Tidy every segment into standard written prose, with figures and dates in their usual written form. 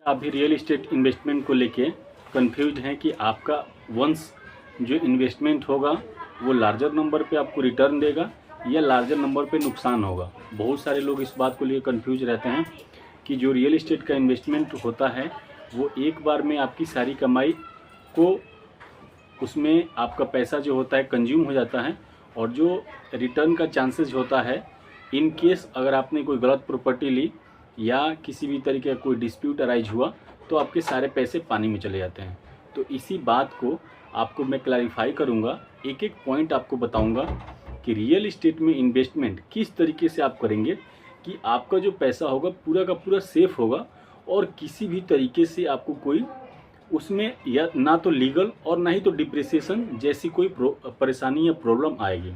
आप भी real estate investment को लेके कंफ्यूज हैं कि आपका वंस जो इन्वेस्टमेंट होगा वो लार्जर नंबर पे आपको रिटर्न देगा या लार्जर नंबर पे नुकसान होगा। बहुत सारे लोग इस बात को लिए कंफ्यूज रहते हैं कि जो रियल इस्टेट का इन्वेस्टमेंट होता है वो एक बार में आपकी सारी कमाई को उसमें आपका पैसा जो होता है कंज्यूम हो जाता है, और जो रिटर्न का चांसेस होता है इन केस अगर आपने कोई गलत प्रॉपर्टी ली या किसी भी तरीके का कोई डिस्प्यूट अराइज हुआ तो आपके सारे पैसे पानी में चले जाते हैं। तो इसी बात को आपको मैं क्लैरिफाई करूंगा, एक एक पॉइंट आपको बताऊंगा कि रियल इस्टेट में इन्वेस्टमेंट किस तरीके से आप करेंगे कि आपका जो पैसा होगा पूरा का पूरा सेफ होगा और किसी भी तरीके से आपको कोई उसमें या ना तो लीगल और ना ही तो डिप्रिसिएशन जैसी कोई परेशानी या प्रॉब्लम आएगी।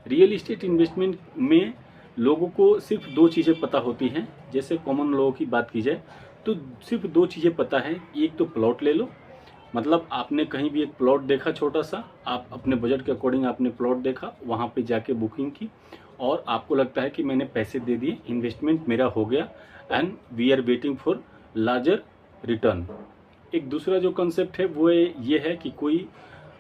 रियल इस्टेट इन्वेस्टमेंट में लोगों को सिर्फ दो चीज़ें पता होती हैं। जैसे कॉमन लोगों की बात की जाए तो सिर्फ दो चीज़ें पता है, एक तो प्लॉट ले लो, मतलब आपने कहीं भी एक प्लॉट देखा छोटा सा, आप अपने बजट के अकॉर्डिंग आपने प्लॉट देखा, वहाँ पे जाके बुकिंग की और आपको लगता है कि मैंने पैसे दे दिए, इन्वेस्टमेंट मेरा हो गया and we are waiting for larger return. एक दूसरा जो कंसेप्ट है वो ये है कि कोई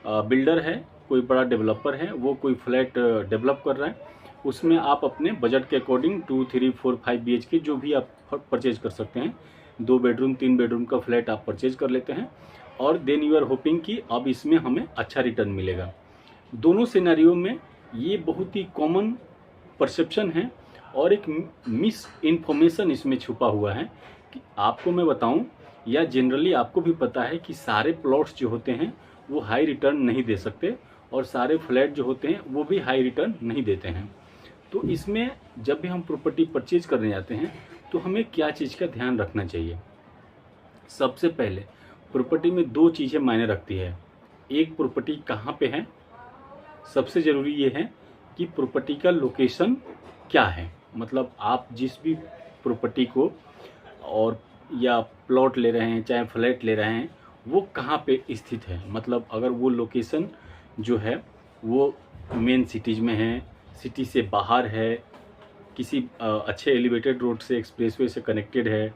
बिल्डर है, कोई बड़ा डेवलपर है, वो कोई फ्लैट डेवलप कर रहा है, उसमें आप अपने बजट के अकॉर्डिंग 2, 3, 4, 5 BHK जो भी आप परचेज कर सकते हैं, 2 बेडरूम 3 बेडरूम का फ्लैट आप परचेज कर लेते हैं और देन यू आर होपिंग कि अब इसमें हमें अच्छा रिटर्न मिलेगा। दोनों सिनेरियो में ये बहुत ही कॉमन परसेप्शन है और एक मिस इन्फॉर्मेशन इसमें छुपा हुआ है कि आपको मैं बताऊं या जनरली आपको भी पता है कि सारे प्लॉट्स जो होते हैं वो हाई रिटर्न नहीं दे सकते और सारे फ्लैट जो होते हैं वो भी हाई रिटर्न नहीं देते हैं। तो इसमें जब भी हम प्रॉपर्टी परचेज करने जाते हैं तो हमें क्या चीज़ का ध्यान रखना चाहिए। सबसे पहले प्रॉपर्टी में दो चीज़ें मायने रखती है। एक, प्रॉपर्टी कहाँ पे है, सबसे ज़रूरी ये है कि प्रॉपर्टी का लोकेशन क्या है, मतलब आप जिस भी प्रॉपर्टी को और या प्लॉट ले रहे हैं चाहे फ्लैट ले रहे हैं वो कहाँ पे स्थित है। मतलब अगर वो लोकेशन जो है वो मेन सिटीज़ में है, सिटी से बाहर है, किसी अच्छे एलिवेटेड रोड से एक्सप्रेसवे से कनेक्टेड है,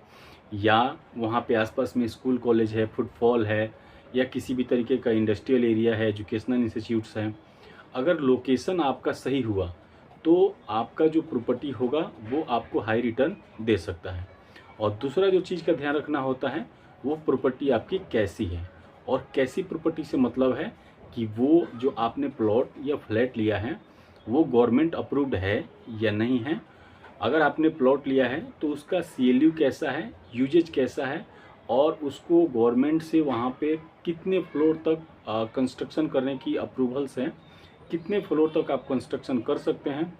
या वहाँ पे आसपास में स्कूल कॉलेज है, फुटफॉल है, या किसी भी तरीके का इंडस्ट्रियल एरिया है, एजुकेशनल इंस्टीट्यूट्स हैं। अगर लोकेशन आपका सही हुआ तो आपका जो प्रॉपर्टी होगा वो आपको हाई रिटर्न दे सकता है। और दूसरा जो चीज़ का ध्यान रखना होता है वो प्रॉपर्टी आपकी कैसी है। और कैसी प्रॉपर्टी से मतलब है कि वो जो आपने प्लॉट या फ्लैट लिया है वो गवर्नमेंट अप्रूव्ड है या नहीं है। अगर आपने प्लॉट लिया है तो उसका CLU कैसा है, यूजेज कैसा है, और उसको गवर्नमेंट से वहाँ पे कितने फ्लोर तक कंस्ट्रक्शन करने की अप्रूवल्स हैं, कितने फ्लोर तक आप कंस्ट्रक्शन कर सकते हैं,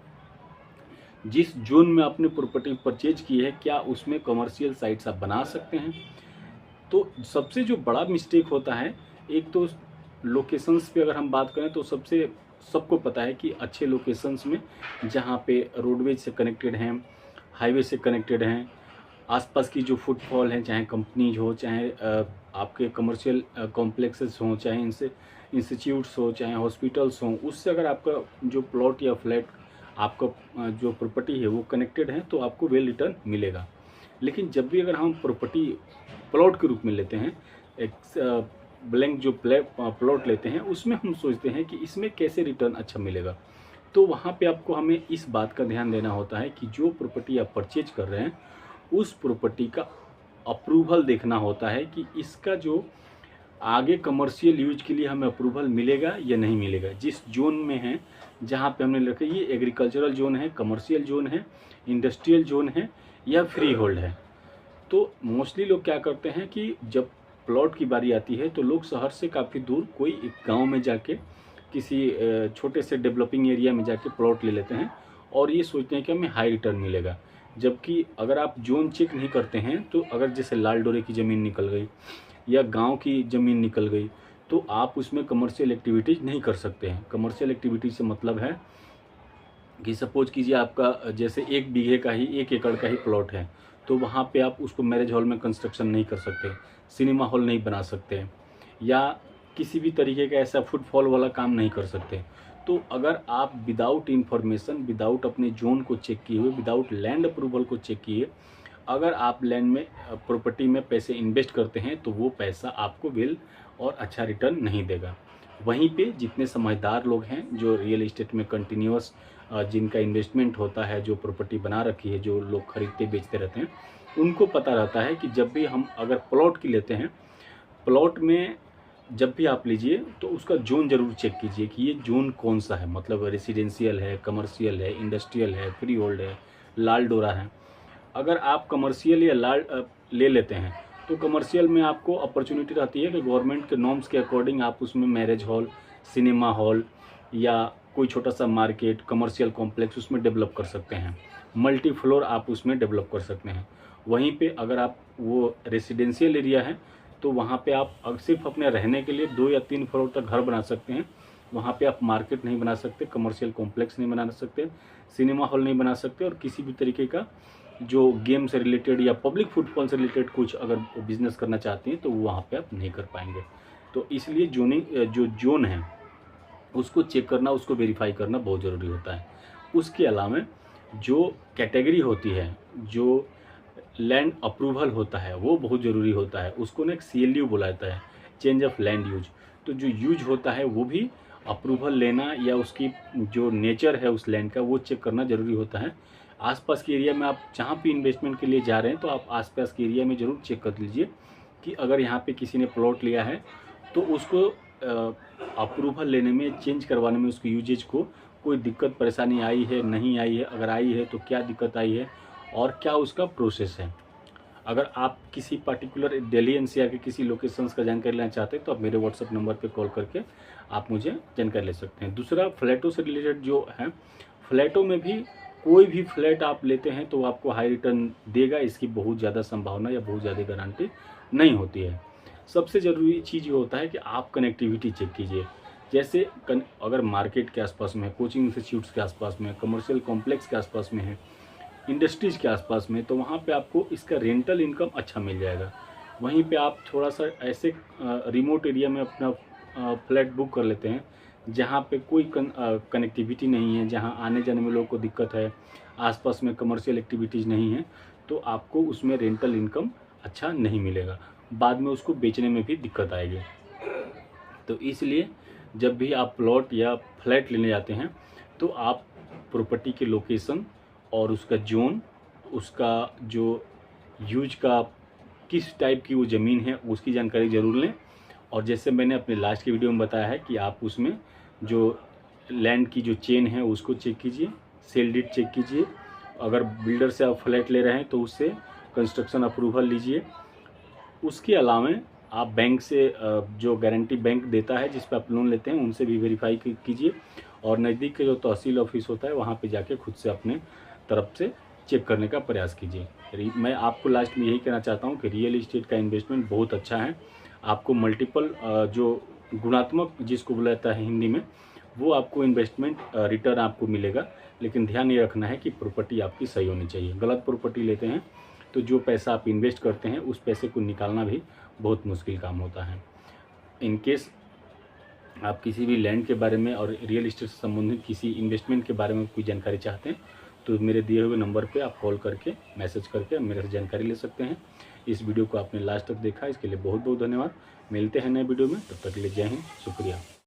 जिस जोन में आपने प्रॉपर्टी परचेज की है क्या उसमें कमर्शियल साइट्स आप बना सकते हैं। तो सबसे जो बड़ा मिस्टेक होता है, एक तो लोकेशंस पे अगर हम बात करें तो सबको पता है कि अच्छे लोकेशंस में जहाँ पे रोडवेज से कनेक्टेड हैं, हाईवे से कनेक्टेड हैं, आसपास की जो फुटफॉल हैं, चाहे कंपनीज हो, चाहे आपके कमर्शियल कॉम्प्लेक्सेस हों, चाहे इनसे इंस्टीट्यूट्स हो, चाहे हॉस्पिटल्स हों, उससे अगर आपका जो प्लॉट या फ्लैट आपका जो प्रॉपर्टी है वो कनेक्टेड है तो आपको वेल रिटर्न मिलेगा। लेकिन जब भी अगर हम प्रॉपर्टी प्लॉट के रूप में लेते हैं, एक ब्लैंक जो प्लॉट लेते हैं, उसमें हम सोचते हैं कि इसमें कैसे रिटर्न अच्छा मिलेगा, तो वहाँ पे आपको हमें इस बात का ध्यान देना होता है कि जो प्रॉपर्टी आप परचेज कर रहे हैं उस प्रॉपर्टी का अप्रूवल देखना होता है कि इसका जो आगे कमर्शियल यूज के लिए हमें अप्रूवल मिलेगा या नहीं मिलेगा। जिस जोन में है, जहाँ पे हमने लिखा ये एग्रीकल्चरल जोन है, कमर्शियल जोन है, इंडस्ट्रियल जोन है या फ्री होल्ड है। तो मोस्टली लोग क्या करते हैं कि जब प्लॉट की बारी आती है तो लोग शहर से काफ़ी दूर कोई एक गांव में जाके किसी छोटे से डेवलपिंग एरिया में जाके प्लॉट ले लेते हैं और ये सोचते हैं कि हमें हाई रिटर्न मिलेगा। जबकि अगर आप जोन चेक नहीं करते हैं तो अगर जैसे लाल डोरे की ज़मीन निकल गई या गांव की ज़मीन निकल गई तो आप उसमें कमर्शियल एक्टिविटीज़ नहीं कर सकते हैं। कमर्शियल एक्टिविटीज़ से मतलब है कि सपोज कीजिए आपका जैसे 1 बीघे का ही 1 एकड़ का ही प्लॉट है तो वहाँ पे आप उसको मैरिज हॉल में कंस्ट्रक्शन नहीं कर सकते, सिनेमा हॉल नहीं बना सकते, या किसी भी तरीके का ऐसा फुटफॉल वाला काम नहीं कर सकते। तो अगर आप विदाउट इन्फॉर्मेशन, विदाउट अपने जोन को चेक किए हुए, विदाउट लैंड अप्रूवल को चेक किए अगर आप लैंड में प्रॉपर्टी में पैसे इन्वेस्ट करते हैं तो वो पैसा आपको वेल और अच्छा रिटर्न नहीं देगा। वहीं पे जितने समझदार लोग हैं जो रियल एस्टेट में कंटिन्यूअस जिनका इन्वेस्टमेंट होता है, जो प्रॉपर्टी बना रखी है, जो लोग खरीदते बेचते रहते हैं, उनको पता रहता है कि जब भी हम अगर प्लॉट की लेते हैं, प्लॉट में जब भी आप लीजिए तो उसका जोन ज़रूर चेक कीजिए कि ये जोन कौन सा है, मतलब रेसिडेंशियल है, कमर्शियल है, इंडस्ट्रियल है, फ्री होल्ड है, लाल डोरा है। अगर आप कमर्शियल या लाल ले लेते हैं तो कमर्शियल में आपको अपॉर्चुनिटी रहती है कि गवर्नमेंट के नॉर्म्स के अकॉर्डिंग आप उसमें मैरिज हॉल, सिनेमा हॉल या कोई छोटा सा मार्केट, कमर्शियल कॉम्प्लेक्स उसमें डेवलप कर सकते हैं। मल्टी फ्लोर आप उसमें डेवलप कर सकते हैं। वहीं पे अगर आप वो रेसिडेंशियल एरिया है तो वहाँ पे आप सिर्फ अपने रहने के लिए 2 या 3 फ्लोर तक घर बना सकते हैं। वहाँ पे आप मार्केट नहीं बना सकते, कमर्शियल कॉम्प्लेक्स नहीं बना सकते, सिनेमा हॉल नहीं बना सकते, और किसी भी तरीके का जो गेम से रिलेटेड या पब्लिक फुटबॉल से रिलेटेड कुछ अगर बिजनेस करना चाहते हैं तो वो वहाँ पे आप नहीं कर पाएंगे। तो इसलिए जो जोन है उसको चेक करना, उसको वेरीफाई करना बहुत ज़रूरी होता है। उसके अलावा जो कैटेगरी होती है, जो लैंड अप्रूवल होता है, वो बहुत ज़रूरी होता है। उसको ना एक CLU बोला जाता है, चेंज ऑफ लैंड यूज। तो जो यूज होता है वो भी अप्रूवल लेना या उसकी जो नेचर है उस लैंड का वो चेक करना ज़रूरी होता है। आसपास के एरिया में आप जहाँ भी इन्वेस्टमेंट के लिए जा रहे हैं तो आप आसपास के एरिया में ज़रूर चेक कर लीजिए कि अगर यहाँ पे किसी ने प्लॉट लिया है तो उसको अप्रूवल लेने में, चेंज करवाने में, उसको यूजेज को कोई दिक्कत परेशानी आई है, नहीं आई है, अगर आई है तो क्या दिक्कत आई है और क्या उसका प्रोसेस है। अगर आप किसी पर्टिकुलर दिल्ली NCR के किसी लोकेशंस का जानकारी लेना चाहते हैं तो आप मेरे व्हाट्सअप नंबर पे कॉल करके आप मुझे जानकारी ले सकते हैं। दूसरा, फ्लैटों से रिलेटेड जो है, फ्लैटों में भी कोई भी फ्लैट आप लेते हैं तो आपको हाई रिटर्न देगा, इसकी बहुत ज़्यादा संभावना या बहुत ज़्यादा गारंटी नहीं होती है। सबसे ज़रूरी चीज़ ये होता है कि आप कनेक्टिविटी चेक कीजिए। जैसे अगर मार्केट के आसपास में है, कोचिंग इंस्टीट्यूट्स के आसपास में है, कमर्शियल कॉम्प्लेक्स के आसपास में है, इंडस्ट्रीज़ के आसपास में, तो वहाँ पे आपको इसका रेंटल इनकम अच्छा मिल जाएगा। वहीं पे आप थोड़ा सा ऐसे रिमोट एरिया में अपना फ्लैट बुक कर लेते हैं जहाँ पे कोई कनेक्टिविटी नहीं है, जहाँ आने जाने में लोगों को दिक्कत है, आसपास में कमर्शियल एक्टिविटीज़ नहीं है, तो आपको उसमें रेंटल इनकम अच्छा नहीं मिलेगा, बाद में उसको बेचने में भी दिक्कत आएगी। तो इसलिए जब भी आप प्लॉट या फ्लैट लेने जाते हैं तो आप प्रॉपर्टी के लोकेशन और उसका जोन, उसका जो यूज का, किस टाइप की वो ज़मीन है, उसकी जानकारी ज़रूर लें। और जैसे मैंने अपने लास्ट की वीडियो में बताया है कि आप उसमें जो लैंड की जो चेन है उसको चेक कीजिए, सेल डीड चेक कीजिए। अगर बिल्डर से आप फ्लैट ले रहे हैं तो उससे कंस्ट्रक्शन अप्रूवल लीजिए। उसके अलावा आप बैंक से जो गारंटी बैंक देता है जिस पर आप लोन लेते हैं उनसे भी वेरीफाई कीजिए, और नज़दीक के जो तहसील ऑफिस होता है वहाँ पे जाके खुद से अपने तरफ से चेक करने का प्रयास कीजिए। मैं आपको लास्ट में यही कहना चाहता हूँ कि रियल इस्टेट का इन्वेस्टमेंट बहुत अच्छा है। आपको मल्टीपल जो गुणात्मक जिसको बोला जाता है हिंदी में, वो आपको इन्वेस्टमेंट रिटर्न आपको मिलेगा। लेकिन ध्यान ये रखना है कि प्रॉपर्टी आपकी सही होनी चाहिए। गलत प्रॉपर्टी लेते हैं तो जो पैसा आप इन्वेस्ट करते हैं उस पैसे को निकालना भी बहुत मुश्किल काम होता है। इन केस आप किसी भी लैंड के बारे में और रियल इस्टेट से संबंधित किसी इन्वेस्टमेंट के बारे में कोई जानकारी चाहते हैं तो मेरे दिए हुए नंबर पे आप कॉल करके, मैसेज करके मेरे से जानकारी ले सकते हैं। इस वीडियो को आपने लास्ट तक देखा, इसके लिए बहुत बहुत धन्यवाद। मिलते हैं नए वीडियो में, तब तक के लिए जय हिंद, शुक्रिया।